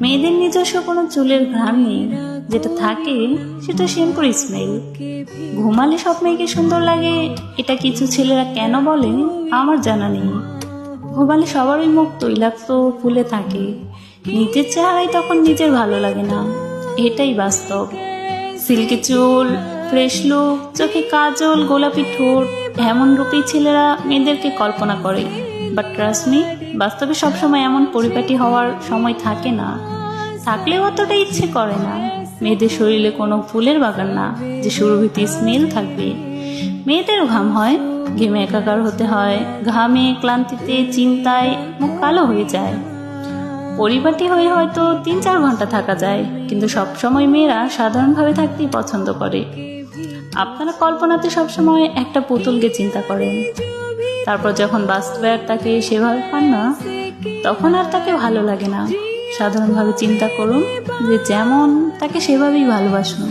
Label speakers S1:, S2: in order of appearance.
S1: মেয়েদের নিজস্ব কোনো চুলের ঘ্রাণ নেই, যেটা থাকে সেটা শ্যাম্পুর স্মেল। ঘুমালে সব মেয়েকে সুন্দর লাগে, এটা কিছু ছেলেরা কেন বলে আমার জানা নেই। ঘুমালে সবারই মুখ তৈলাক্ত ফুলে থাকে, নিজের চেহারাই তখন নিজের ভালো লাগে না, এটাই বাস্তব। সিল্কি চুল, ফ্রেশ লুক, চোখে কাজল, গোলাপি ঠোঁট, এমন রূপেই ছেলেরা মেয়েদেরকে কল্পনা করে। বাট ট্রাস্ট মি, বাস্তবে সবসময় এমন পরিপাটি হওয়ার সময় থাকে না, থাকলেও অতটা ইচ্ছে করে না। মেয়েদের শরীরে কোনো ফুলের বাগান না যে সুরভিতে স্মেল থাকবে। মেয়েদেরও ঘাম হয়, ঘেমে একাকার হতে হয়, ঘামে, ক্লান্তিতে, চিন্তায় মুখ কালো হয়ে যায়। পরিপাটি হয়ে হয়তো 3-4 ঘন্টা থাকা যায়, কিন্তু সবসময় মেয়েরা সাধারণভাবে থাকতেই পছন্দ করে। আপনারা কল্পনাতে সবসময় একটা পুতুলকে চিন্তা করেন, তারপর যখন বাস্তবে আর তাকে সেভাবে পান না, তখন আর তাকে ভালো লাগে না। সাধারণভাবে চিন্তা করুন যে যেমন, তাকে সেভাবেই ভালোবাসুন।